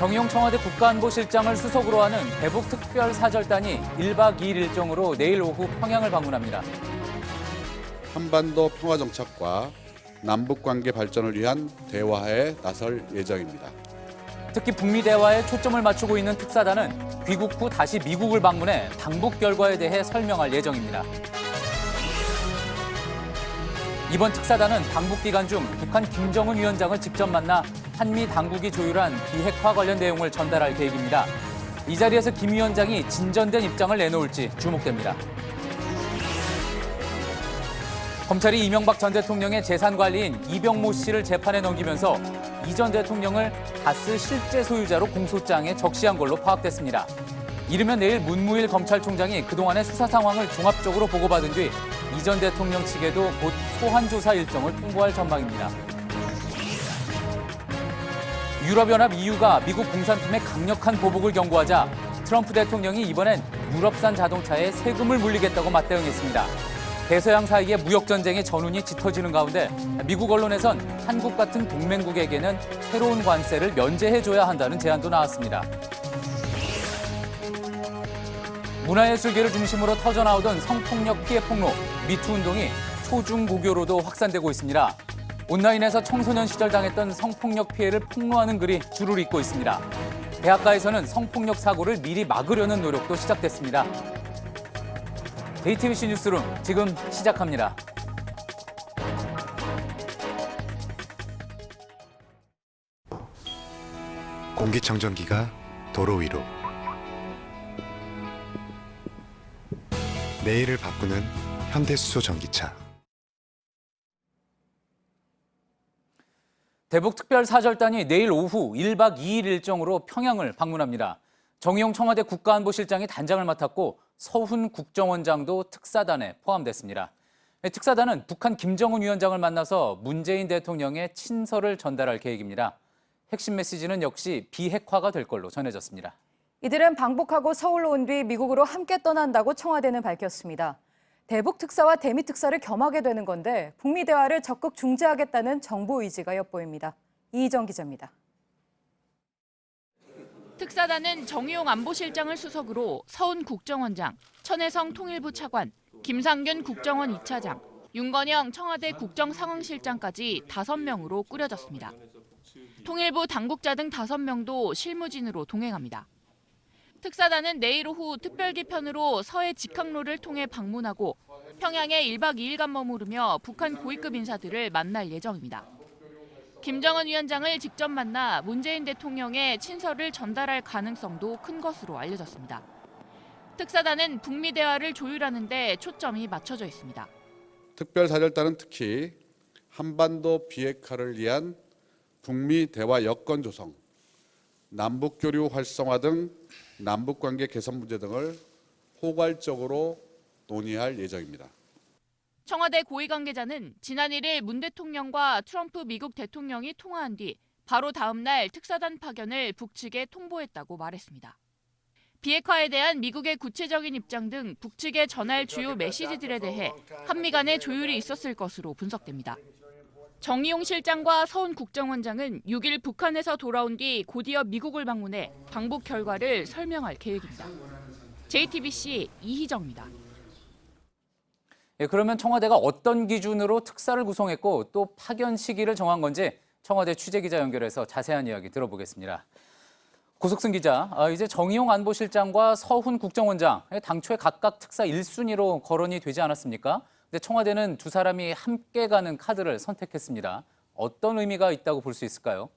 정의용 청와대 국가안보실장을 수석으로 하는 대북 특별사절단이 1박 2일 일정으로 내일 오후 평양을 방문합니다. 한반도 평화정착과 남북관계 발전을 위한 대화에 나설 예정입니다. 특히 북미 대화에 초점을 맞추고 있는 특사단은 귀국 후 다시 미국을 방문해 당북 결과에 대해 설명할 예정입니다. 이번 특사단은 당북 기간 중 북한 김정은 위원장을 직접 만나 한미 당국이 조율한 비핵화 관련 내용을 전달할 계획입니다. 이 자리에서 김 위원장이 진전된 입장을 내놓을지 주목됩니다. 검찰이 이명박 전 대통령의 재산 관리인 이병모 씨를 재판에 넘기면서 이 전 대통령을 다스 실제 소유자로 공소장에 적시한 걸로 파악됐습니다. 이르면 내일 문무일 검찰총장이 그동안의 수사 상황을 종합적으로 보고받은 뒤 이 전 대통령 측에도 곧 소환 조사 일정을 통보할 전망입니다. 유럽연합 EU가 미국 공산품의 강력한 보복을 경고하자 트럼프 대통령이 이번엔 유럽산 자동차에 세금을 물리겠다고 맞대응했습니다. 대서양 사이의 무역 전쟁의 전운이 짙어지는 가운데 미국 언론에선 한국 같은 동맹국에게는 새로운 관세를 면제해줘야 한다는 제안도 나왔습니다. 문화예술계를 중심으로 터져나오던 성폭력 피해 폭로, 미투 운동이 초중고교로도 확산되고 있습니다. 온라인에서 청소년 시절 당했던 성폭력 피해를 폭로하는 글이 줄을 잇고 있습니다. 대학가에서는 성폭력 사고를 미리 막으려는 노력도 시작됐습니다. JTBC 뉴스룸 지금 시작합니다. 공기청정기가 도로 위로, 내일을 바꾸는 현대수소 전기차. 대북 특별사절단이 내일 오후 1박 2일 일정으로 평양을 방문합니다. 정의용 청와대 국가안보실장이 단장을 맡았고 서훈 국정원장도 특사단에 포함됐습니다. 특사단은 북한 김정은 위원장을 만나서 문재인 대통령의 친서를 전달할 계획입니다. 핵심 메시지는 역시 비핵화가 될 걸로 전해졌습니다. 이들은 방북하고 서울로 온 뒤 미국으로 함께 떠난다고 청와대는 밝혔습니다. 대북 특사와 대미 특사를 겸하게 되는 건데 북미 대화를 적극 중재하겠다는 정부 의지가 엿보입니다. 이희정 기자입니다. 특사단은 정의용 안보실장을 수석으로 서훈 국정원장, 천혜성 통일부 차관, 김상균 국정원 2차장, 윤건영 청와대 국정상황실장까지 5명으로 꾸려졌습니다. 통일부 당국자 등 5명도 실무진으로 동행합니다. 특사단은 내일 오후 특별기 편으로 서해 직항로를 통해 방문하고 평양에 1박 2일간 머무르며 북한 고위급 인사들을 만날 예정입니다. 김정은 위원장을 직접 만나 문재인 대통령의 친서를 전달할 가능성도 큰 것으로 알려졌습니다. 특사단은 북미 대화를 조율하는 데 초점이 맞춰져 있습니다. 특별사절단은 특히 한반도 비핵화를 위한 북미 대화 여건 조성, 남북교류 활성화 등 남북관계 개선 문제 등을 포괄적으로 논의할 예정입니다. 청와대 고위 관계자는 지난 1일 문 대통령과 트럼프 미국 대통령이 통화한 뒤 바로 다음 날 특사단 파견을 북측에 통보했다고 말했습니다. 비핵화에 대한 미국의 구체적인 입장 등 북측에 전할 주요 메시지들에 대해 한미 간의 조율이 있었을 것으로 분석됩니다. 정의용 실장과 서훈 국정원장은 6일 북한에서 돌아온 뒤 곧이어 미국을 방문해 방북 결과를 설명할 계획입니다. JTBC 이희정입니다. 그러면 청와대가 어떤 기준으로 특사를 구성했고 또 파견 시기를 정한 건지 청와대 취재기자 연결해서 자세한 이야기 들어보겠습니다. 고석승 기자, 이제 정의용 안보실장과 서훈 국정원장, 당초에 각각 특사 1순위로 거론이 되지 않았습니까? 근데 청와대는 두 사람이 함께 가는 카드를 선택했습니다. 어떤 의미가 있다고 볼 수 있을까요?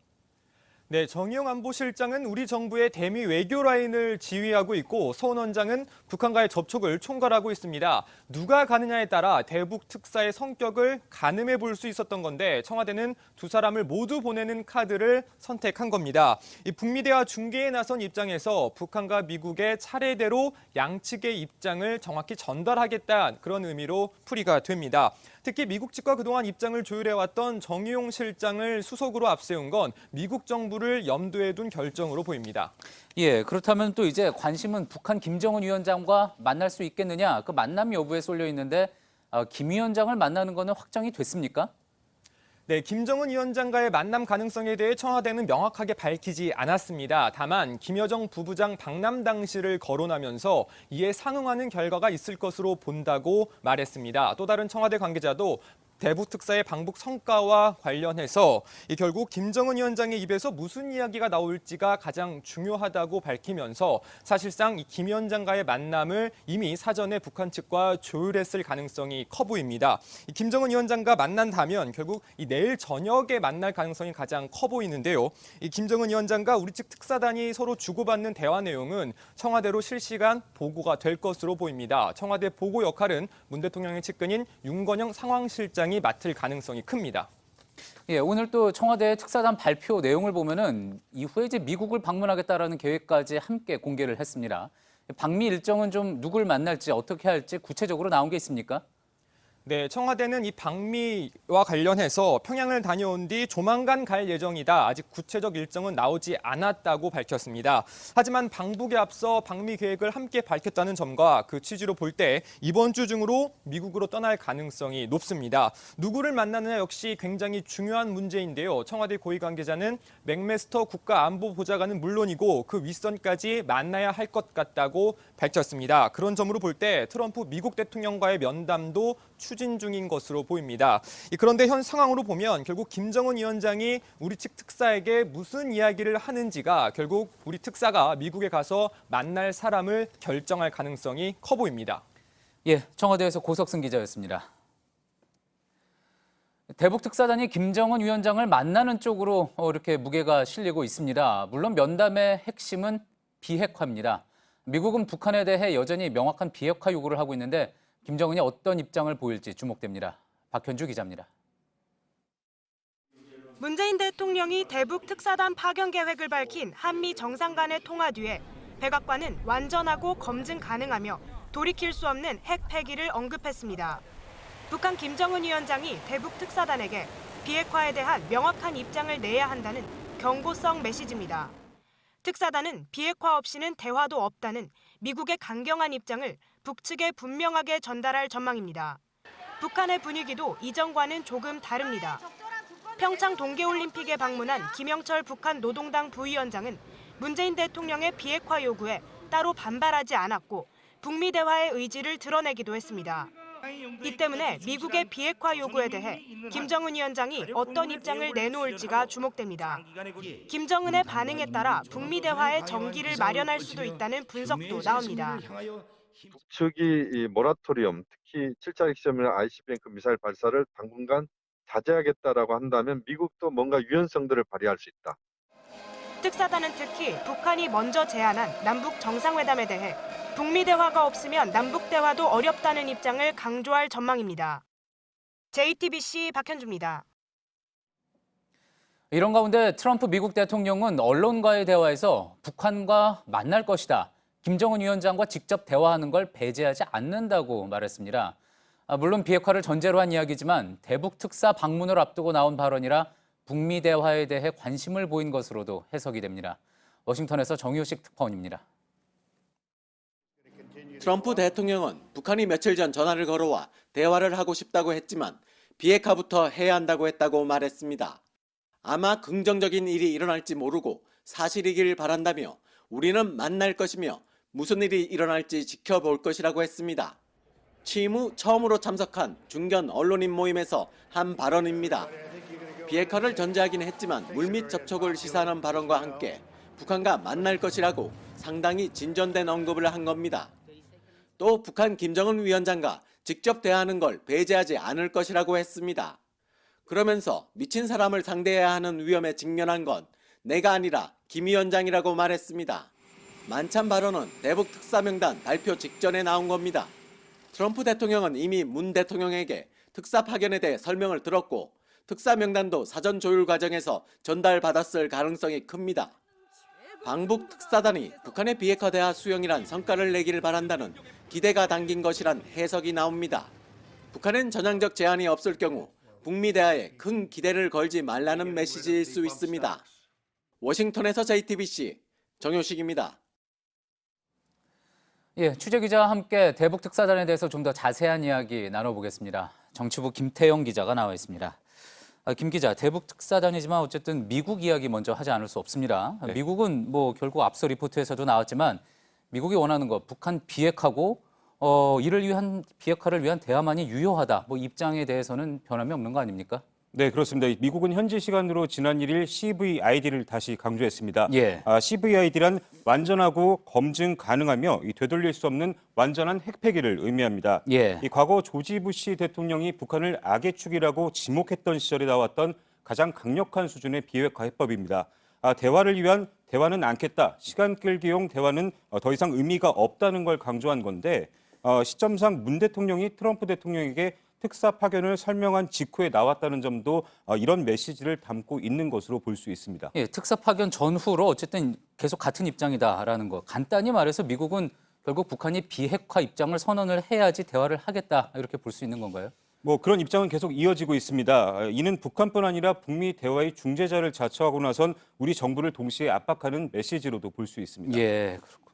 네, 정의용 안보실장은 우리 정부의 대미 외교 라인을 지휘하고 있고 서훈 원장은 북한과의 접촉을 총괄하고 있습니다. 누가 가느냐에 따라 대북 특사의 성격을 가늠해 볼 수 있었던 건데 청와대는 두 사람을 모두 보내는 카드를 선택한 겁니다. 이 북미 대화 중개에 나선 입장에서 북한과 미국의 차례대로 양측의 입장을 정확히 전달하겠다 그런 의미로 풀이가 됩니다. 특히 미국 측과 그동안 입장을 조율해왔던 정의용 실장을 수석으로 앞세운 건 미국 정부를 염두에 둔 결정으로 보입니다. 예, 그렇다면 또 이제 관심은 북한 김정은 위원장과 만날 수 있겠느냐, 그 만남 여부에 쏠려 있는데 김 위원장을 만나는 거는 확정이 됐습니까? 네, 김정은 위원장과의 만남 가능성에 대해 청와대는 명확하게 밝히지 않았습니다. 다만 김여정 부부장 방남 당시를 거론하면서 이에 상응하는 결과가 있을 것으로 본다고 말했습니다. 또 다른 청와대 관계자도 대북 특사의 방북 성과와 관련해서 결국 김정은 위원장의 입에서 무슨 이야기가 나올지가 가장 중요하다고 밝히면서 사실상 이 김 위원장과의 만남을 이미 사전에 북한 측과 조율했을 가능성이 커 보입니다. 이 김정은 위원장과 만난다면 결국 이 내일 저녁에 만날 가능성이 가장 커 보이는데요. 이 김정은 위원장과 우리 측 특사단이 서로 주고받는 대화 내용은 청와대로 실시간 보고가 될 것으로 보입니다. 청와대 보고 역할은 문 대통령의 측근인 윤건영 상황실장이 맡을 가능성이 큽니다. 예, 오늘 또 청와대 특사단 발표 내용을 보면은 이후에 이제 미국을 방문하겠다라는 계획까지 함께 공개를 했습니다. 방미 일정은 좀 누굴 만날지 어떻게 할지 구체적으로 나온 게 있습니까? 네, 청와대는 이 방미와 관련해서 평양을 다녀온 뒤 조만간 갈 예정이다. 아직 구체적 일정은 나오지 않았다고 밝혔습니다. 하지만 방북에 앞서 방미 계획을 함께 밝혔다는 점과 그 취지로 볼 때 이번 주 중으로 미국으로 떠날 가능성이 높습니다. 누구를 만나느냐 역시 굉장히 중요한 문제인데요. 청와대 고위 관계자는 맥메스터 국가안보보좌관은 물론이고 그 윗선까지 만나야 할 것 같다고 밝혔습니다. 그런 점으로 볼 때 트럼프 미국 대통령과의 면담도 추진 중인 것으로 보입니다. 그런데 현 상황으로 보면 결국 김정은 위원장이 우리 측 특사에게 무슨 이야기를 하는지가 결국 우리 특사가 미국에 가서 만날 사람을 결정할 가능성이 커 보입니다. 예, 청와대에서 고석승 기자였습니다. 대북 특사단이 김정은 위원장을 만나는 쪽으로 이렇게 무게가 실리고 있습니다. 물론 면담의 핵심은 비핵화입니다. 미국은 북한에 대해 여전히 명확한 비핵화 요구를 하고 있는데 김정은이 어떤 입장을 보일지 주목됩니다. 박현주 기자입니다. 문재인 대통령이 대북 특사단 파견 계획을 밝힌 한미 정상 간의 통화 뒤에 백악관은 완전하고 검증 가능하며 돌이킬 수 없는 핵 폐기를 언급했습니다. 북한 김정은 위원장이 대북 특사단에게 비핵화에 대한 명확한 입장을 내야 한다는 경고성 메시지입니다. 특사단은 비핵화 없이는 대화도 없다는 미국의 강경한 입장을 북측에 분명하게 전달할 전망입니다. 북한의 분위기도 이전과는 조금 다릅니다. 평창 동계올림픽에 방문한 김영철 북한 노동당 부위원장은 문재인 대통령의 비핵화 요구에 따로 반발하지 않았고 북미 대화의 의지를 드러내기도 했습니다. 이 때문에 미국의 비핵화 요구에 대해 김정은 위원장이 어떤 입장을 내놓을지가 주목됩니다. 김정은의 반응에 따라 북미 대화의 전기를 마련할 수도 있다는 분석도 나옵니다. 북측이 이 모라토리엄, 특히 7차 핵시험이나 ICBM 그 미사일 발사를 당분간 자제하겠다라고 한다면 미국도 뭔가 유연성들을 발휘할 수 있다. 특사단은 특히 북한이 먼저 제안한 남북 정상회담에 대해 북미 대화가 없으면 남북 대화도 어렵다는 입장을 강조할 전망입니다. JTBC 박현주입니다. 이런 가운데 트럼프 미국 대통령은 언론과의 대화에서 북한과 만날 것이다. 김정은 위원장과 직접 대화하는 걸 배제하지 않는다고 말했습니다. 물론 비핵화를 전제로 한 이야기지만 대북 특사 방문을 앞두고 나온 발언이라 북미 대화에 대해 관심을 보인 것으로도 해석이 됩니다. 워싱턴에서 정효식 특파원입니다. 트럼프 대통령은 북한이 며칠 전 전화를 걸어와 대화를 하고 싶다고 했지만 비핵화부터 해야 한다고 했다고 말했습니다. 아마 긍정적인 일이 일어날지 모르고 사실이길 바란다며 우리는 만날 것이며 무슨 일이 일어날지 지켜볼 것이라고 했습니다. 취임 후 처음으로 참석한 중견 언론인 모임에서 한 발언입니다. 비핵화를 전제하긴 했지만 물밑 접촉을 시사하는 발언과 함께 북한과 만날 것이라고 상당히 진전된 언급을 한 겁니다. 또 북한 김정은 위원장과 직접 대화하는 걸 배제하지 않을 것이라고 했습니다. 그러면서 미친 사람을 상대해야 하는 위험에 직면한 건 내가 아니라 김 위원장이라고 말했습니다. 만찬 발언은 대북 특사 명단 발표 직전에 나온 겁니다. 트럼프 대통령은 이미 문 대통령에게 특사 파견에 대해 설명을 들었고 특사 명단도 사전 조율 과정에서 전달받았을 가능성이 큽니다. 방북 특사단이 북한의 비핵화 대화 수용이란 성과를 내기를 바란다는 기대가 담긴 것이란 해석이 나옵니다. 북한엔 전향적 제한이 없을 경우 북미 대화에 큰 기대를 걸지 말라는 메시지일 수 있습니다. 워싱턴에서 JTBC 정효식입니다. 예, 취재기자와 함께 대북 특사단에 대해서 좀 더 자세한 이야기 나눠보겠습니다. 정치부 김태영 기자가 나와 있습니다. 김 기자, 대북 특사단이지만 어쨌든 미국 이야기 먼저 하지 않을 수 없습니다. 네. 미국은 뭐 결국 앞서 리포트에서도 나왔지만 미국이 원하는 거 북한 비핵화고 이를 위한 비핵화를 위한 대화만이 유효하다. 뭐 입장에 대해서는 변함이 없는 거 아닙니까? 네, 그렇습니다. 미국은 현지 시간으로 지난 1일 CVID를 다시 강조했습니다. 예. CVID란 완전하고 검증 가능하며 되돌릴 수 없는 완전한 핵폐기를 의미합니다. 예. 이 과거 조지 부시 대통령이 북한을 악의 축이라고 지목했던 시절에 나왔던 가장 강력한 수준의 비핵화 해법입니다. 대화를 위한 대화는 않겠다. 시간 끌기용 대화는 더 이상 의미가 없다는 걸 강조한 건데 시점상 문 대통령이 트럼프 대통령에게 특사 파견을 설명한 직후에 나왔다는 점도 이런 메시지를 담고 있는 것으로 볼 수 있습니다. 예, 특사 파견 전후로 어쨌든 계속 같은 입장이다라는 거. 간단히 말해서 미국은 결국 북한이 비핵화 입장을 선언을 해야지 대화를 하겠다 이렇게 볼 수 있는 건가요? 뭐 그런 입장은 계속 이어지고 있습니다. 이는 북한뿐 아니라 북미 대화의 중재자를 자처하고 나선 우리 정부를 동시에 압박하는 메시지로도 볼 수 있습니다. 예, 그렇군요.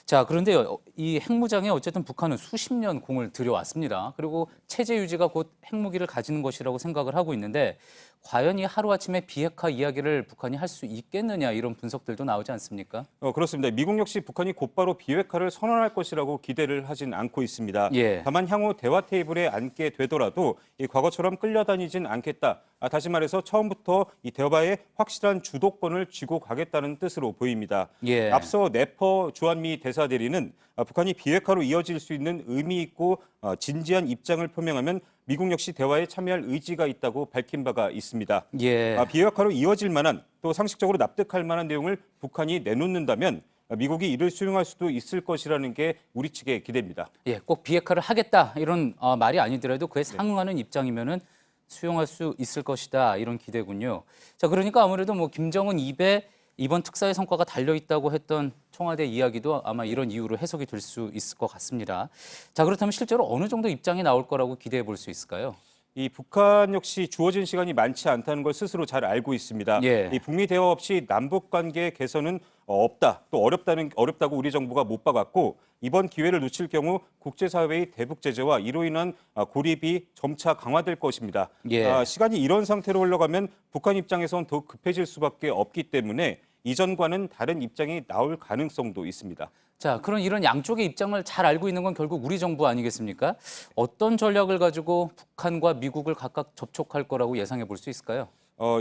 자, 그런데 이 핵무장에 어쨌든 북한은 수십 년 공을 들여왔습니다. 그리고 체제 유지가 곧 핵무기를 가지는 것이라고 생각을 하고 있는데 과연 이 하루아침에 비핵화 이야기를 북한이 할 수 있겠느냐 이런 분석들도 나오지 않습니까? 그렇습니다. 미국 역시 북한이 곧바로 비핵화를 선언할 것이라고 기대를 하진 않고 있습니다. 예. 다만 향후 대화 테이블에 앉게 되더라도 이 과거처럼 끌려다니진 않겠다. 다시 말해서 처음부터 이 대화에 확실한 주도권을 쥐고 가겠다는 뜻으로 보입니다. 예. 앞서 네퍼 주한미 대사대리는 북한이 비핵화로 이어질 수 있는 의미 있고 진지한 입장을 표명하면 미국 역시 대화에 참여할 의지가 있다고 밝힌 바가 있습니다. 예. 비핵화로 이어질 만한 또 상식적으로 납득할 만한 내용을 북한이 내놓는다면 미국이 이를 수용할 수도 있을 것이라는 게 우리 측의 기대입니다. 예, 꼭 비핵화를 하겠다 이런 말이 아니더라도 그에 상응하는 입장이면은 수용할 수 있을 것이다 이런 기대군요. 자, 그러니까 아무래도 뭐 김정은 입에 이번 특사의 성과가 달려 있다고 했던 청와대 이야기도 아마 이런 이유로 해석이 될 수 있을 것 같습니다. 자, 그렇다면 실제로 어느 정도 입장이 나올 거라고 기대해 볼 수 있을까요? 이 북한 역시 주어진 시간이 많지 않다는 걸 스스로 잘 알고 있습니다. 예. 이 북미 대화 없이 남북 관계 개선은 없다, 또 어렵다고 우리 정부가 못 박았고 이번 기회를 놓칠 경우 국제사회의 대북 제재와 이로 인한 고립이 점차 강화될 것입니다. 예. 시간이 이런 상태로 흘러가면 북한 입장에선 더 급해질 수밖에 없기 때문에 이전과는 다른 입장이 나올 가능성도 있습니다. 자, 그런 이런 양쪽의 입장을 잘 알고 있는 건 결국 우리 정부 아니겠습니까? 어떤 전략을 가지고 북한과 미국을 각각 접촉할 거라고 예상해 볼 수 있을까요?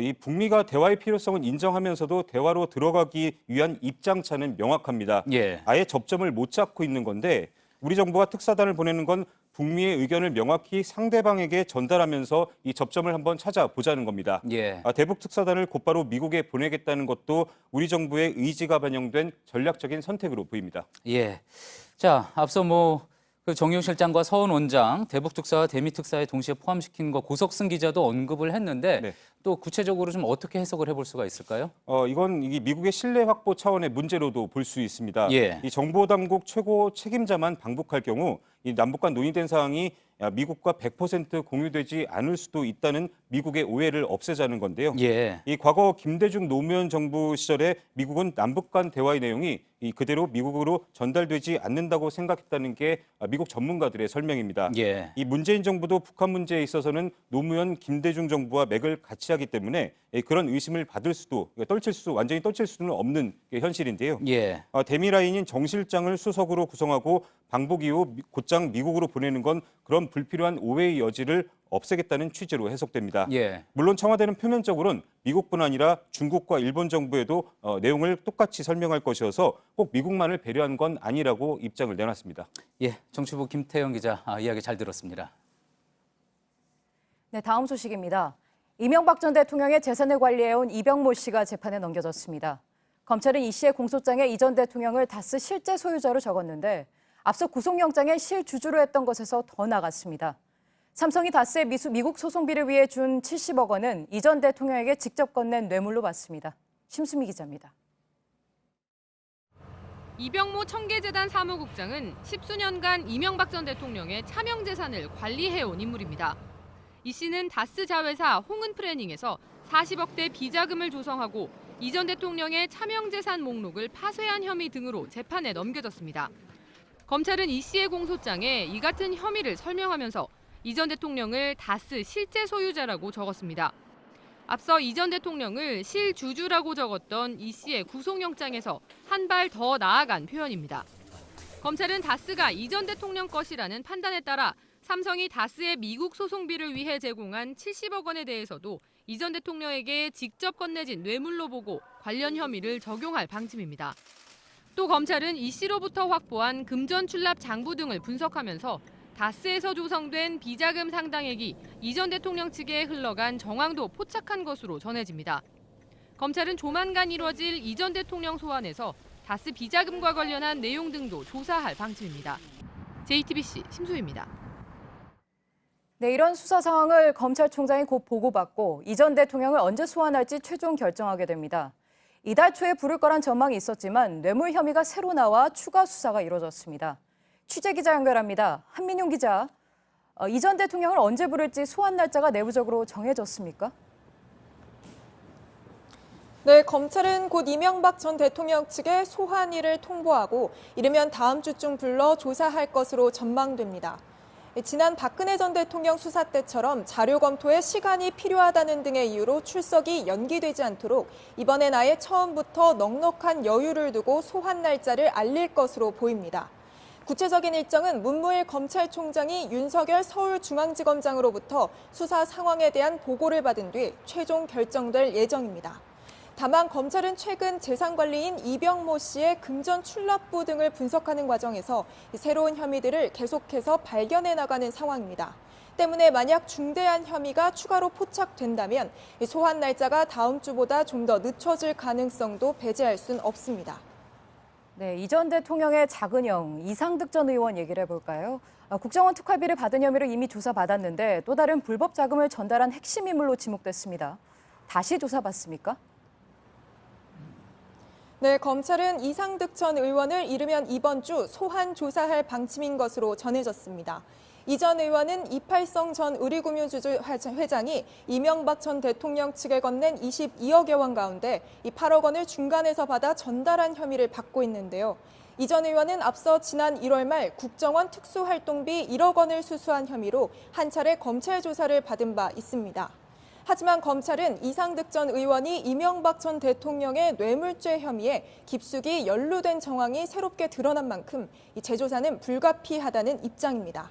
이 북미가 대화의 필요성은 인정하면서도 대화로 들어가기 위한 입장차는 명확합니다. 예. 아예 접점을 못 잡고 있는 건데 우리 정부가 특사단을 보내는 건 북미의 의견을 명확히 상대방에게 전달하면서 이 접점을 한번 찾아보자는 겁니다. 예. 대북 특사단을 곧바로 미국에 보내겠다는 것도 우리 정부의 의지가 반영된 전략적인 선택으로 보입니다. 예. 자, 앞서 그 정의용 실장과 서훈 원장, 대북 특사와 대미 특사에 동시에 포함시킨 거 고석승 기자도 언급을 했는데 네. 또 구체적으로 좀 어떻게 해석을 해볼 수가 있을까요? 이건 이 미국의 신뢰 확보 차원의 문제로도 볼 수 있습니다. 예. 이 정보당국 최고 책임자만 방북할 경우 이 남북 간 논의된 사항이 미국과 100% 공유되지 않을 수도 있다는 미국의 오해를 없애자는 건데요. 예. 이 과거 김대중 노무현 정부 시절에 미국은 남북 간 대화의 내용이 그대로 미국으로 전달되지 않는다고 생각했다는 게 미국 전문가들의 설명입니다. 예. 이 문재인 정부도 북한 문제에 있어서는 노무현 김대중 정부와 맥을 같이 하기 때문에 그런 의심을 받을 수도 완전히 떨칠 수는 없는 게 현실인데요. 예. 대미라인인 정 실장을 수석으로 구성하고 방북 이후 곧장 미국으로 보내는 건 그런 불필요한 오해의 여지를 없애겠다는 취지로 해석됩니다. 예. 물론 청와대는 표면적으로는 미국뿐 아니라 중국과 일본 정부에도 내용을 똑같이 설명할 것이어서 꼭 미국만을 배려한 건 아니라고 입장을 내놨습니다. 예. 정치부 김태영 기자 이야기 잘 들었습니다. 네, 다음 소식입니다. 이명박 전 대통령의 재산을 관리해온 이병모 씨가 재판에 넘겨졌습니다. 검찰은 이 씨의 공소장에 이 전 대통령을 다스 실제 소유자로 적었는데 앞서 구속영장에 실주주로 했던 것에서 더 나갔습니다. 삼성이 다스의 미국 소송비를 위해 준 70억 원은 이 전 대통령에게 직접 건넨 뇌물로 봤습니다. 심수미 기자입니다. 이병모 청계재단 사무국장은 10수년간 이명박 전 대통령의 차명재산을 관리해온 인물입니다. 이 씨는 다스 자회사 홍은프래닝에서 40억대 비자금을 조성하고 이 전 대통령의 차명재산 목록을 파쇄한 혐의 등으로 재판에 넘겨졌습니다. 검찰은 이 씨의 공소장에 이 같은 혐의를 설명하면서 이 전 대통령을 다스 실제 소유자라고 적었습니다. 앞서 이 전 대통령을 실주주라고 적었던 이 씨의 구속영장에서 한 발 더 나아간 표현입니다. 검찰은 다스가 이 전 대통령 것이라는 판단에 따라 삼성이 다스의 미국 소송비를 위해 제공한 70억 원에 대해서도 이 전 대통령에게 직접 건네진 뇌물로 보고 관련 혐의를 적용할 방침입니다. 또 검찰은 이 씨로부터 확보한 금전 출납 장부 등을 분석하면서 다스에서 조성된 비자금 상당액이 이 전 대통령 측에 흘러간 정황도 포착한 것으로 전해집니다. 검찰은 조만간 이뤄질 이 전 대통령 소환에서 다스 비자금과 관련한 내용 등도 조사할 방침입니다. JTBC 심수희입니다. 네, 이런 수사 상황을 검찰총장이 곧 보고받고 이 전 대통령을 언제 소환할지 최종 결정하게 됩니다. 이달 초에 부를 거란 전망이 있었지만 뇌물 혐의가 새로 나와 추가 수사가 이뤄졌습니다. 취재기자 연결합니다. 한민용 기자, 이 전 대통령을 언제 부를지 소환 날짜가 내부적으로 정해졌습니까? 네, 검찰은 곧 이명박 전 대통령 측에 소환일을 통보하고 이르면 다음 주중 불러 조사할 것으로 전망됩니다. 지난 박근혜 전 대통령 수사 때처럼 자료 검토에 시간이 필요하다는 등의 이유로 출석이 연기되지 않도록 이번엔 아예 처음부터 넉넉한 여유를 두고 소환 날짜를 알릴 것으로 보입니다. 구체적인 일정은 문무일 검찰총장이 윤석열 서울중앙지검장으로부터 수사 상황에 대한 보고를 받은 뒤 최종 결정될 예정입니다. 다만 검찰은 최근 재산관리인 이병모 씨의 금전 출납부 등을 분석하는 과정에서 새로운 혐의들을 계속해서 발견해 나가는 상황입니다. 때문에 만약 중대한 혐의가 추가로 포착된다면 소환 날짜가 다음 주보다 좀 더 늦춰질 가능성도 배제할 순 없습니다. 네, 이 전 대통령의 작은 형 이상득 전 의원 얘기를 해볼까요? 국정원 특활비를 받은 혐의로 이미 조사받았는데 또 다른 불법 자금을 전달한 핵심 인물로 지목됐습니다. 다시 조사받습니까? 네, 검찰은 이상득 전 의원을 이르면 이번 주 소환 조사할 방침인 것으로 전해졌습니다. 이 전 의원은 이팔성 전 의류금융주주 회장이 이명박 전 대통령 측에 건넨 22억여 원 가운데 이 8억 원을 중간에서 받아 전달한 혐의를 받고 있는데요. 이 전 의원은 앞서 지난 1월 말 국정원 특수활동비 1억 원을 수수한 혐의로 한 차례 검찰 조사를 받은 바 있습니다. 하지만 검찰은 이상득 전 의원이 이명박 전 대통령의 뇌물죄 혐의에 깊숙이 연루된 정황이 새롭게 드러난 만큼 이 재조사는 불가피하다는 입장입니다.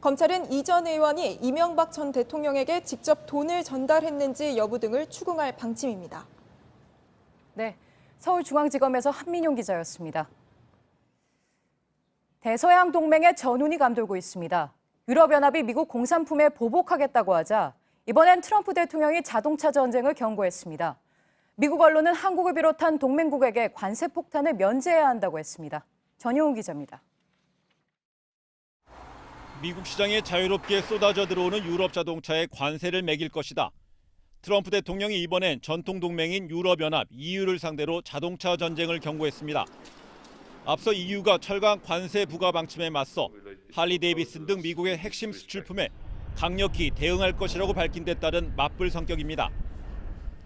검찰은 이 전 의원이 이명박 전 대통령에게 직접 돈을 전달했는지 여부 등을 추궁할 방침입니다. 네, 서울중앙지검에서 한민용 기자였습니다. 대서양 동맹에 전운이 감돌고 있습니다. 유럽연합이 미국 공산품에 보복하겠다고 하자 이번엔 트럼프 대통령이 자동차 전쟁을 경고했습니다. 미국 언론은 한국을 비롯한 동맹국에게 관세 폭탄을 면제해야 한다고 했습니다. 전용우 기자입니다. 미국 시장에 자유롭게 쏟아져 들어오는 유럽 자동차에 관세를 매길 것이다. 트럼프 대통령이 이번엔 전통 동맹인 유럽연합 EU를 상대로 자동차 전쟁을 경고했습니다. 앞서 EU가 철강 관세 부과 방침에 맞서 할리 데이비슨 등 미국의 핵심 수출품에 강력히 대응할 것이라고 밝힌 데 따른 맞불 성격입니다.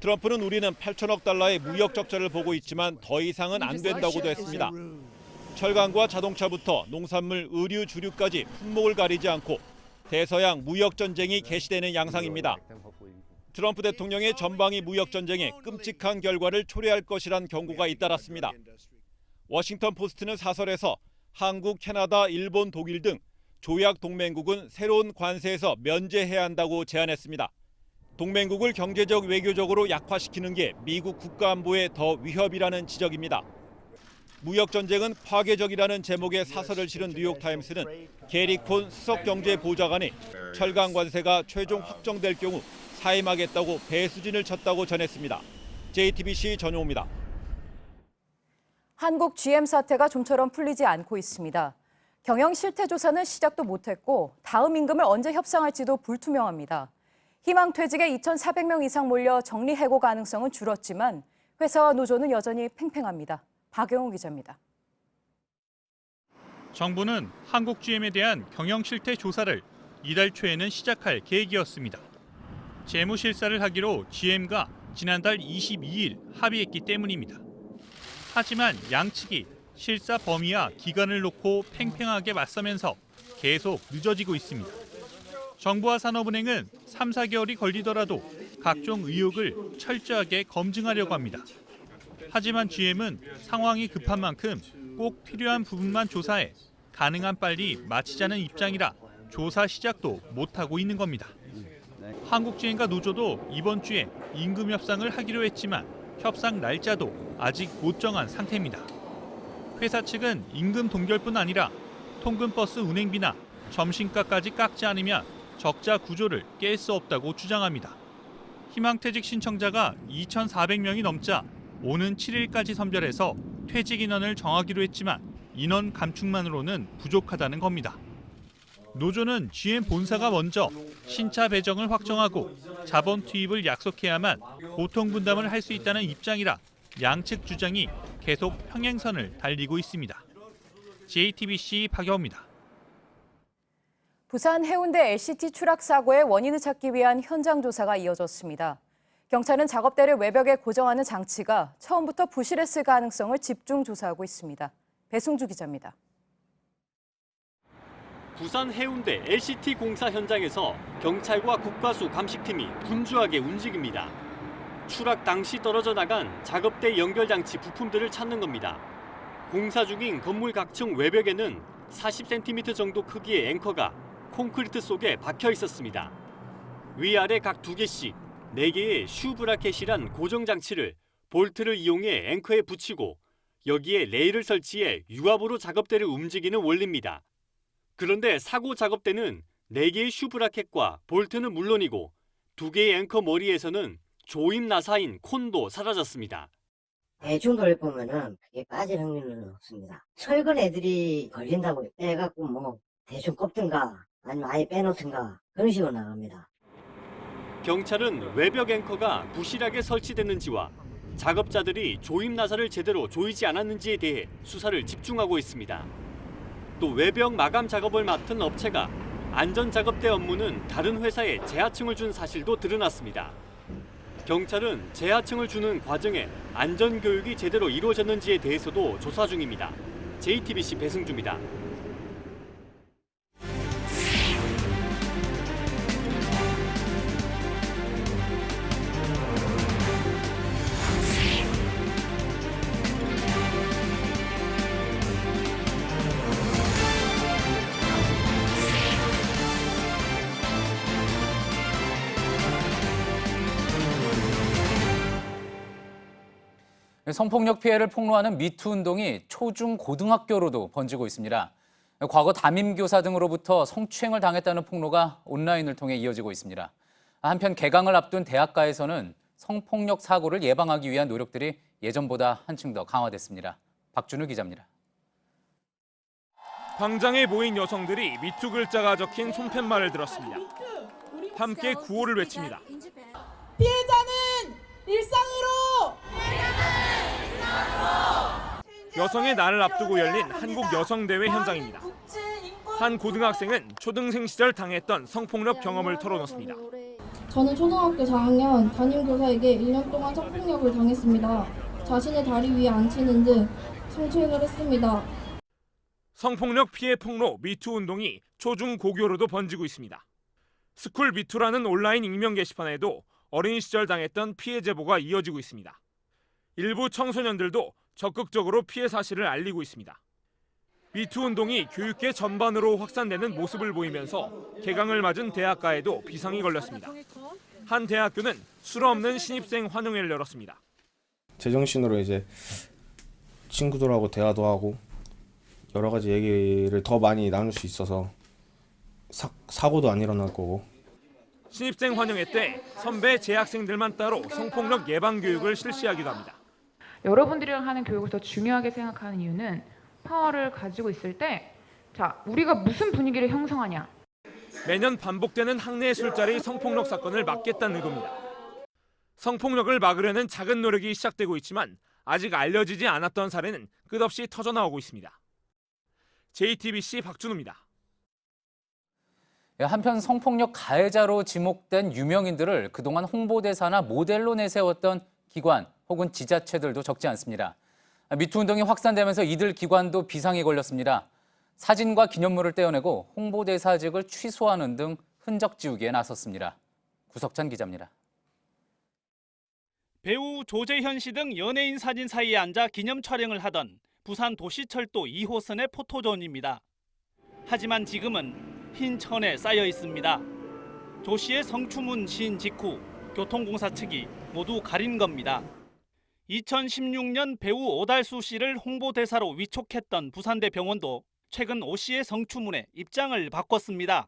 트럼프는 우리는 8천억 달러의 무역 적자를 보고 있지만 더 이상은 안 된다고도 했습니다. 철강과 자동차부터 농산물, 의류, 주류까지 품목을 가리지 않고 대서양 무역 전쟁이 개시되는 양상입니다. 트럼프 대통령의 전방위 무역 전쟁에 끔찍한 결과를 초래할 것이란 경고가 잇따랐습니다. 워싱턴 포스트는 사설에서 한국, 캐나다, 일본, 독일 등 조약 동맹국은 새로운 관세에서 면제해야 한다고 제안했습니다. 동맹국을 경제적, 외교적으로 약화시키는 게 미국 국가안보에 더 위협이라는 지적입니다. 무역 전쟁은 파괴적이라는 제목의 사설을 실은 뉴욕타임스는 게리 콘 수석경제보좌관이 철강 관세가 최종 확정될 경우 사임하겠다고 배수진을 쳤다고 전했습니다. JTBC 전용우입니다. 한국 GM 사태가 좀처럼 풀리지 않고 있습니다. 경영 실태 조사는 시작도 못했고 다음 임금을 언제 협상할지도 불투명합니다. 희망퇴직에 2,400명 이상 몰려 정리해고 가능성은 줄었지만 회사와 노조는 여전히 팽팽합니다. 박영우 기자입니다. 정부는 한국 GM에 대한 경영 실태 조사를 이달 초에는 시작할 계획이었습니다. 재무 실사를 하기로 GM과 지난달 22일 합의했기 때문입니다. 하지만 양측이 실사 범위와 기간을 놓고 팽팽하게 맞서면서 계속 늦어지고 있습니다. 정부와 산업은행은 3, 4개월이 걸리더라도 각종 의혹을 철저하게 검증하려고 합니다. 하지만 GM은 상황이 급한 만큼 꼭 필요한 부분만 조사해 가능한 빨리 마치자는 입장이라 조사 시작도 못하고 있는 겁니다. 한국GM과 노조도 이번 주에 임금 협상을 하기로 했지만 협상 날짜도 아직 못 정한 상태입니다. 회사 측은 임금 동결뿐 아니라 통근버스 운행비나 점심가까지 깎지 않으면 적자 구조를 깰 수 없다고 주장합니다. 희망퇴직 신청자가 2,400명이 넘자 오는 7일까지 선별해서 퇴직 인원을 정하기로 했지만 인원 감축만으로는 부족하다는 겁니다. 노조는 GM 본사가 먼저 신차 배정을 확정하고 자본 투입을 약속해야만 고통 분담을 할 수 있다는 입장이라 양측 주장이 계속 평행선을 달리고 있습니다. JTBC 박여우입니다. 부산 해운대 LCT 추락 사고의 원인을 찾기 위한 현장 조사가 이어졌습니다. 경찰은 작업대를 외벽에 고정하는 장치가 처음부터 부실했을 가능성을 집중 조사하고 있습니다. 배승주 기자입니다. 부산 해운대 LCT 공사 현장에서 경찰과 국과수 감식팀이 분주하게 움직입니다. 추락 당시 떨어져 나간 작업대 연결 장치 부품들을 찾는 겁니다. 공사 중인 건물 각층 외벽에는 40cm 정도 크기의 앵커가 콘크리트 속에 박혀 있었습니다. 위아래 각 2개씩 4개의 슈 브라켓이란 고정 장치를 볼트를 이용해 앵커에 붙이고 여기에 레일을 설치해 유압으로 작업대를 움직이는 원리입니다. 그런데 사고 작업대는 4개의 슈 브라켓과 볼트는 물론이고 2개의 앵커 머리에서는 조임 나사인 콘도 사라졌습니다. 대충 돌려보면은 그게 빠질 확률은 없습니다. 철근 애들이 걸린다고 빼갖고 뭐 대충 꼽든가 아니면 아예 빼놓든가 그런 식으로 나갑니다. 경찰은 외벽 앵커가 부실하게 설치됐는지와 작업자들이 조임 나사를 제대로 조이지 않았는지에 대해 수사를 집중하고 있습니다. 또 외벽 마감 작업을 맡은 업체가 안전작업대 업무는 다른 회사에 재하청을 준 사실도 드러났습니다. 경찰은 재하청을 주는 과정에 안전교육이 제대로 이루어졌는지에 대해서도 조사 중입니다. JTBC 배승주입니다. 성폭력 피해를 폭로하는 미투 운동이 초중 고등학교로도 번지고 있습니다. 과거 담임교사 등으로부터 성추행을 당했다는 폭로가 온라인을 통해 이어지고 있습니다. 한편 개강을 앞둔 대학가에서는 성폭력 사고를 예방하기 위한 노력들이 예전보다 한층 더 강화됐습니다. 박준우 기자입니다. 광장에 모인 여성들이 미투 글자가 적힌 손팻말을 들었습니다. 함께 구호를 외칩니다. 피해자는 일상으로! 여성의 날을 앞두고 열린 한국 여성대회 현장입니다. 한 고등학생은 초등생 시절 당했던 성폭력 경험을 털어놓습니다. 저는 초등학교 4학년 담임교사에게 1년 동안 성폭력을 당했습니다. 자신의 다리 위에 앉히는 등 성추행을 했습니다. 성폭력 피해 폭로 미투 운동이 초중 고교로도 번지고 있습니다. 스쿨 미투라는 온라인 익명 게시판에도 어린 시절 당했던 피해 제보가 이어지고 있습니다. 일부 청소년들도 적극적으로 피해 사실을 알리고 있습니다. 미투 운동이 교육계 전반으로 확산되는 모습을 보이면서 개강을 맞은 대학가에도 비상이 걸렸습니다. 한 대학교는 술 없는 신입생 환영회를 열었습니다. 제정신으로 이제 친구들하고 대화도 하고 여러 가지 얘기를 더 많이 나눌 수 있어서 사고도 안 일어날 거고. 신입생 환영회 때 선배 재학생들만 따로 성폭력 예방 교육을 실시하기도 합니다. 여러분들이랑 하는 교육을 더 중요하게 생각하는 이유는 파워를 가지고 있을 때 우리가 무슨 분위기를 형성하냐. 매년 반복되는 학내 술자리 성폭력 사건을 막겠다는 의도입니다. 성폭력을 막으려는 작은 노력이 시작되고 있지만 아직 알려지지 않았던 사례는 끝없이 터져나오고 있습니다. JTBC 박준우입니다. 한편 성폭력 가해자로 지목된 유명인들을 그동안 홍보대사나 모델로 내세웠던 기관 혹은 지자체들도 적지 않습니다. 미투 운동이 확산되면서 이들 기관도 비상이 걸렸습니다. 사진과 기념물을 떼어내고 홍보대사직을 취소하는 등 흔적 지우기에 나섰습니다. 구석찬 기자입니다. 배우 조재현 씨 등 연예인 사진 사이에 앉아 기념 촬영을 하던 부산 도시철도 2호선의 포토존입니다. 하지만 지금은 흰 천에 쌓여 있습니다. 조 씨의 성추문 시인 직후 교통공사 측이 모두 가린 겁니다. 2016년 배우 오달수 씨를 홍보대사로 위촉했던 부산대 병원도 최근 오 씨의 성추문에 입장을 바꿨습니다.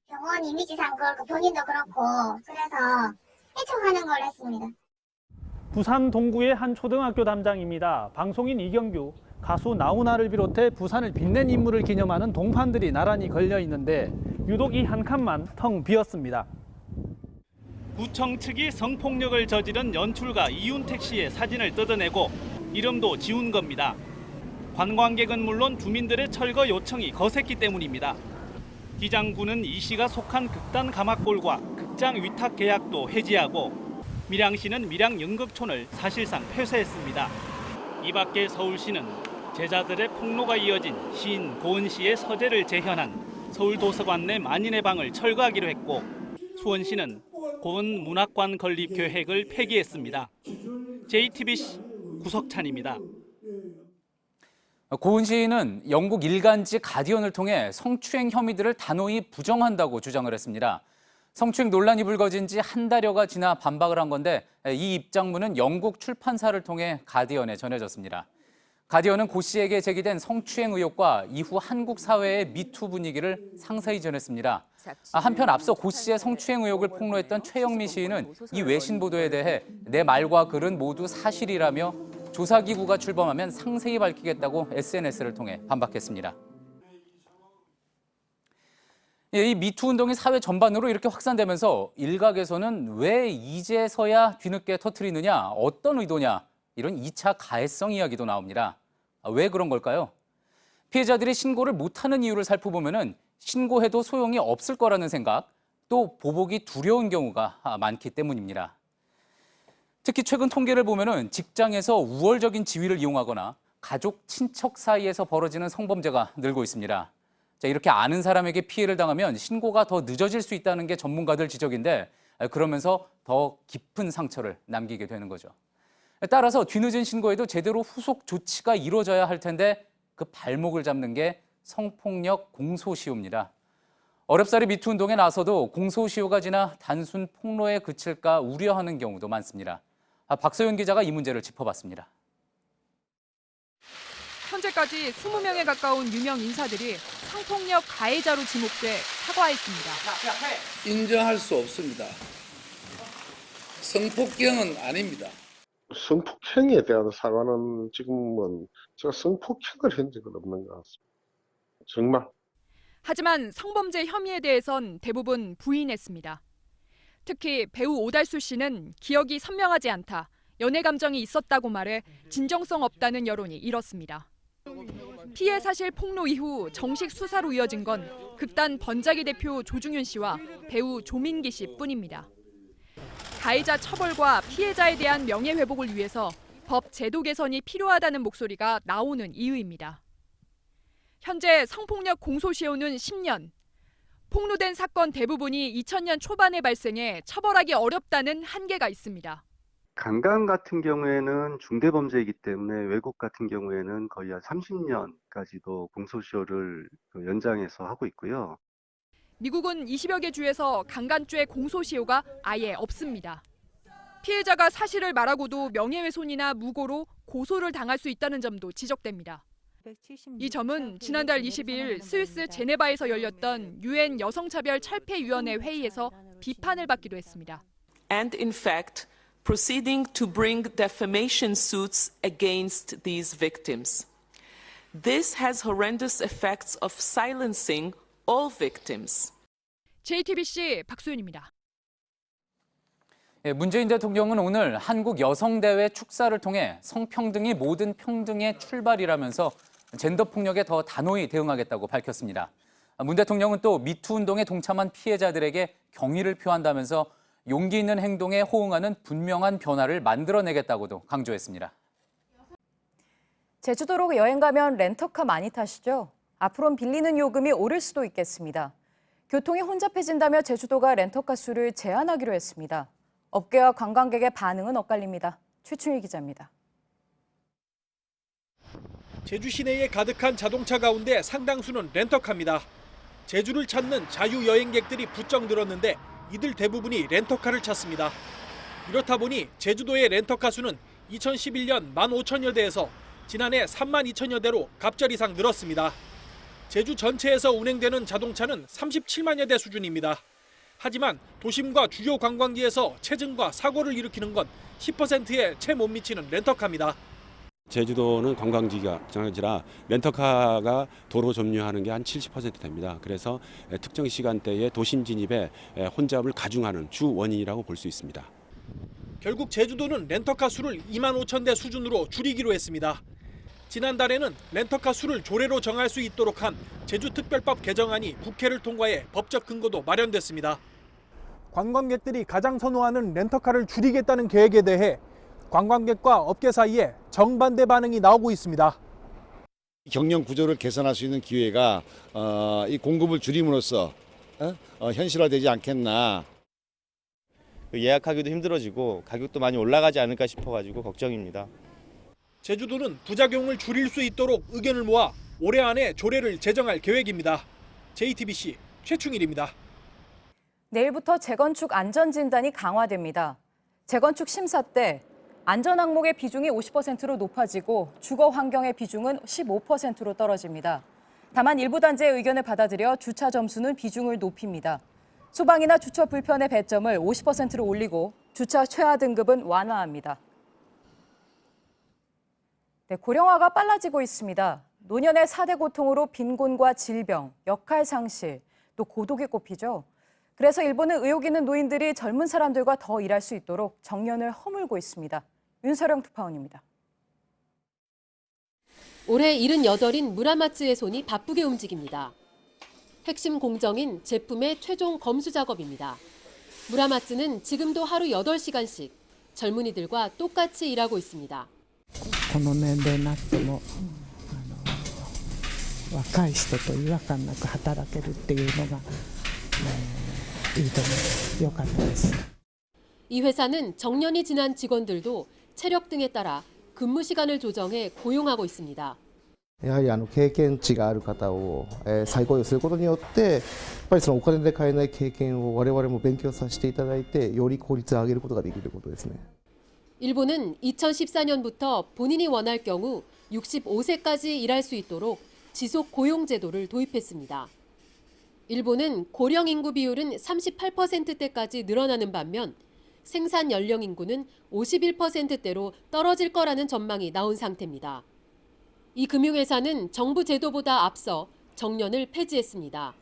병원 이미지상 그렇고 본인도 그렇고 그래서 해촉하는 걸 했습니다. 부산 동구의 한 초등학교 담장입니다. 방송인 이경규, 가수 나훈아를 비롯해 부산을 빛낸 인물을 기념하는 동판들이 나란히 걸려 있는데 유독 이 한 칸만 텅 비었습니다. 구청 측이 성폭력을 저지른 연출가 이윤택 씨의 사진을 뜯어내고 이름도 지운 겁니다. 관광객은 물론 주민들의 철거 요청이 거셌기 때문입니다. 기장군은 이 씨가 속한 극단 가막골과 극장 위탁 계약도 해지하고 밀양시는 밀양 연극촌을 사실상 폐쇄했습니다. 이 밖에 서울시는 제자들의 폭로가 이어진 시인 고은 씨의 서재를 재현한 서울도서관 내 만인의 방을 철거하기로 했고 수원시는 고은 문학관 건립 계획을 폐기했습니다. JTBC 구석찬입니다. 고은 시인은 영국 일간지 가디언을 통해 성추행 혐의들을 단호히 부정한다고 주장을 했습니다. 성추행 논란이 불거진 지 한 달여가 지나 반박을 한 건데 이 입장문은 영국 출판사를 통해 가디언에 전해졌습니다. 가디언은 고 씨에게 제기된 성추행 의혹과 이후 한국 사회의 미투 분위기를 상세히 전했습니다. 한편 앞서 고 씨의 성추행 의혹을 폭로했던 최영미 시인은 이 외신 보도에 대해 내 말과 글은 모두 사실이라며 조사기구가 출범하면 상세히 밝히겠다고 SNS를 통해 반박했습니다. 이 미투 운동이 사회 전반으로 이렇게 확산되면서 일각에서는 왜 이제서야 뒤늦게 터뜨리느냐, 어떤 의도냐, 이런 2차 가해성 이야기도 나옵니다. 왜 그런 걸까요? 피해자들이 신고를 못하는 이유를 살펴보면 신고해도 소용이 없을 거라는 생각, 또 보복이 두려운 경우가 많기 때문입니다. 특히 최근 통계를 보면 직장에서 우월적인 지위를 이용하거나 가족, 친척 사이에서 벌어지는 성범죄가 늘고 있습니다. 이렇게 아는 사람에게 피해를 당하면 신고가 더 늦어질 수 있다는 게 전문가들 지적인데 그러면서 더 깊은 상처를 남기게 되는 거죠. 따라서 뒤늦은 신고에도 제대로 후속 조치가 이루어져야 할 텐데 그 발목을 잡는 게 성폭력 공소시효입니다. 어렵사리 미투 운동에 나서도 공소시효가 지나 단순 폭로에 그칠까 우려하는 경우도 많습니다. 박소연 기자가 이 문제를 짚어봤습니다. 현재까지 20명에 가까운 유명 인사들이 성폭력 가해자로 지목돼 사과했습니다. 인정할 수 없습니다. 성폭행은 아닙니다. 성폭행에 대한 사과는 지금은 제가 성폭행을 한 적은 없는 것 같습니다. 정말. 하지만 성범죄 혐의에 대해선 대부분 부인했습니다. 특히 배우 오달수 씨는 기억이 선명하지 않다, 연애 감정이 있었다고 말해 진정성 없다는 여론이 일었습니다. 피해 사실 폭로 이후 정식 수사로 이어진 건 극단 번자기 대표 조중윤 씨와 배우 조민기 씨뿐입니다. 가해자 처벌과 피해자에 대한 명예회복을 위해서 법 제도 개선이 필요하다는 목소리가 나오는 이유입니다. 현재 성폭력 공소시효는 10년. 폭로된 사건 대부분이 2000년 초반에 발생해 처벌하기 어렵다는 한계가 있습니다. 강간 같은 경우에는 중대범죄이기 때문에 외국 같은 경우에는 거의 한 30년까지도 공소시효를 연장해서 하고 있고요. 미국은 20여 개 주에서 강간죄 공소시효가 아예 없습니다. 피해자가 사실을 말하고도 명예훼손이나 무고로 고소를 당할 수 있다는 점도 지적됩니다. 이 점은 지난달 22일 스위스 제네바에서 열렸던 유엔 여성차별 철폐위원회 회의에서 비판을 받기도 했습니다. And in fact, proceeding to bring defamation suits against these victims. This has horrendous effects of silencing all victims. JTBC 박소연입니다. 문재인 대통령은 오늘 한국 여성대회 축사를 통해 성평등이 모든 평등의 출발이라면서 젠더 폭력에 더 단호히 대응하겠다고 밝혔습니다. 문 대통령은 또 미투 운동에 동참한 피해자들에게 경의를 표한다면서 용기 있는 행동에 호응하는 분명한 변화를 만들어내겠다고도 강조했습니다. 제주도로 여행 가면 렌터카 많이 타시죠? 앞으로는 빌리는 요금이 오를 수도 있겠습니다. 교통이 혼잡해진다며 제주도가 렌터카 수를 제한하기로 했습니다. 업계와 관광객의 반응은 엇갈립니다. 최충희 기자입니다. 제주 시내에 가득한 자동차 가운데 상당수는 렌터카입니다. 제주를 찾는 자유여행객들이 부쩍 늘었는데 이들 대부분이 렌터카를 찾습니다. 이렇다 보니 제주도의 렌터카 수는 2011년 15,000여 대에서 지난해 32,000여 대로 갑절 이상 늘었습니다. 제주 전체에서 운행되는 자동차는 37만여 대 수준입니다. 하지만 도심과 주요 관광지에서 체증과 사고를 일으키는 건 10%에 채 못 미치는 렌터카입니다. 제주도는 관광지라 렌터카가 도로 점유하는 게 한 70% 됩니다. 그래서 특정 시간대에 도심 진입에 혼잡을 가중하는 주 원인이라고 볼 수 있습니다. 결국 제주도는 렌터카 수를 2만 5천 대 수준으로 줄이기로 했습니다. 지난달에는 렌터카 수를 조례로 정할 수 있도록 한 제주특별법 개정안이 국회를 통과해 법적 근거도 마련됐습니다. 관광객들이 가장 선호하는 렌터카를 줄이겠다는 계획에 대해 관광객과 업계 사이에 정반대 반응이 나오고 있습니다. 경영 구조를 개선할 수 있는 기회가 이 공급을 줄임으로써 현실화되지 않겠나. 예약하기도 힘들어지고 가격도 많이 올라가지 않을까 싶어가지고 걱정입니다. 제주도는 부작용을 줄일 수 있도록 의견을 모아 올해 안에 조례를 제정할 계획입니다. JTBC 최충일입니다. 내일부터 재건축 안전진단이 강화됩니다. 재건축 심사 때 안전 항목의 비중이 50%로 높아지고 주거 환경의 비중은 15%로 떨어집니다. 다만 일부 단지의 의견을 받아들여 주차 점수는 비중을 높입니다. 소방이나 주차 불편의 배점을 50%로 올리고 주차 최하 등급은 완화합니다. 네, 고령화가 빨라지고 있습니다. 노년의 4대 고통으로 빈곤과 질병, 역할 상실, 또 고독이 꼽히죠. 그래서 일본은 의욕 있는 노인들이 젊은 사람들과 더 일할 수 있도록 정년을 허물고 있습니다. 윤서령 특파원입니다. 올해 78인 무라마츠의 손이 바쁘게 움직입니다. 핵심 공정인 제품의 최종 검수 작업입니다. 무라마츠는 지금도 하루 8시간씩 젊은이들과 똑같이 일하고 있습니다. この年齢になっても若い人と違和感なく働けるっていうのがいいと思う。良かったです。 이 회사는 정년이 지난 직원들도 체력 등에 따라 근무 시간을 조정해 고용하고 있습니다. やはり経験値がある方を再雇用することによってやっぱりそのお金で買えない経験を我々も勉強させていただいてより効率を上げることができることですね。 일본은 2014년부터 본인이 원할 경우 65세까지 일할 수 있도록 지속 고용 제도를 도입했습니다. 일본은 고령 인구 비율은 38%대까지 늘어나는 반면 생산 연령 인구는 51%대로 떨어질 거라는 전망이 나온 상태입니다. 이 금융회사는 정부 제도보다 앞서 정년을 폐지했습니다.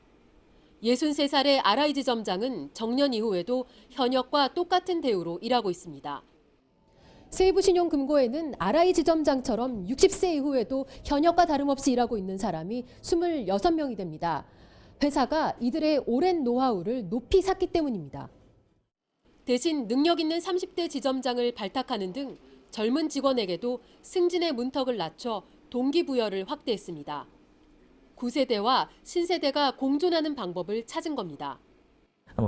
63살의 아라이 지점장은 정년 이후에도 현역과 똑같은 대우로 일하고 있습니다. 세이브신용금고에는 아라이 지점장처럼 60세 이후에도 현역과 다름없이 일하고 있는 사람이 26명이 됩니다. 회사가 이들의 오랜 노하우를 높이 샀기 때문입니다. 대신 능력 있는 30대 지점장을 발탁하는 등 젊은 직원에게도 승진의 문턱을 낮춰 동기부여를 확대했습니다. 9세대와 신세대가 공존하는 방법을 찾은 겁니다.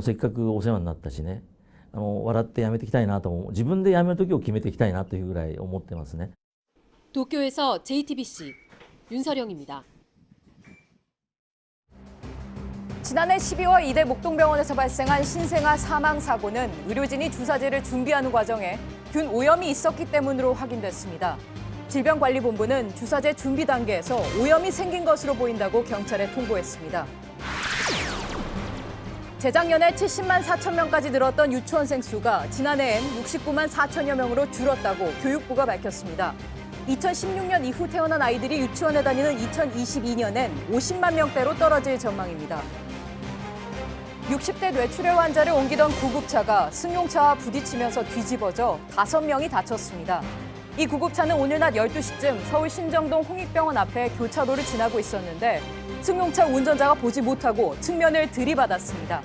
せっかくお世話になったしね、笑って辞めていきたいなと思う。自分で辞める時を決めていきたいなというぐらい思ってますね。 도쿄에서 JTBC 윤서령입니다. 지난해 12월 이대 목동병원에서 발생한 신생아 사망 사고는 의료진이 주사제를 준비하는 과정에 균 오염이 있었기 때문으로 확인됐습니다. 질병관리본부는 주사제 준비 단계에서 오염이 생긴 것으로 보인다고 경찰에 통보했습니다. 재작년에 70만 4천 명까지 늘었던 유치원생 수가 지난해엔 69만 4천여 명으로 줄었다고 교육부가 밝혔습니다. 2016년 이후 태어난 아이들이 유치원에 다니는 2022년엔 50만 명대로 떨어질 전망입니다. 60대 뇌출혈 환자를 옮기던 구급차가 승용차와 부딪히면서 뒤집어져 5명이 다쳤습니다. 이 구급차는 오늘 낮 12시쯤 서울 신정동 홍익병원 앞에 교차로를 지나고 있었는데 승용차 운전자가 보지 못하고 측면을 들이받았습니다.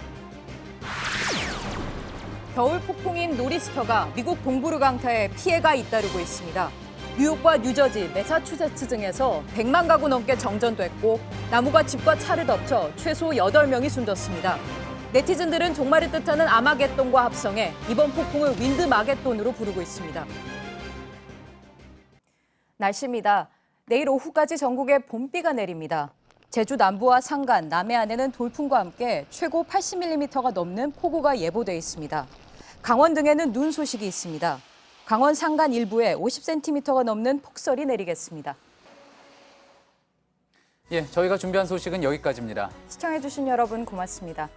겨울 폭풍인 노리스터가 미국 동부르 강타에 피해가 잇따르고 있습니다. 뉴욕과 뉴저지, 매사추세츠 등에서 100만 가구 넘게 정전됐고 나무가 집과 차를 덮쳐 최소 8명이 숨졌습니다. 네티즌들은 종말을 뜻하는 아마겟돈과 합성해 이번 폭풍을 윈드마겟돈으로 부르고 있습니다. 날씨입니다. 내일 오후까지 전국에 봄비가 내립니다. 제주 남부와 산간, 남해안에는 돌풍과 함께 최고 80mm가 넘는 폭우가 예보돼 있습니다. 강원 등에는 눈 소식이 있습니다. 강원 산간 일부에 50cm가 넘는 폭설이 내리겠습니다. 예, 저희가 준비한 소식은 여기까지입니다. 시청해주신 여러분 고맙습니다.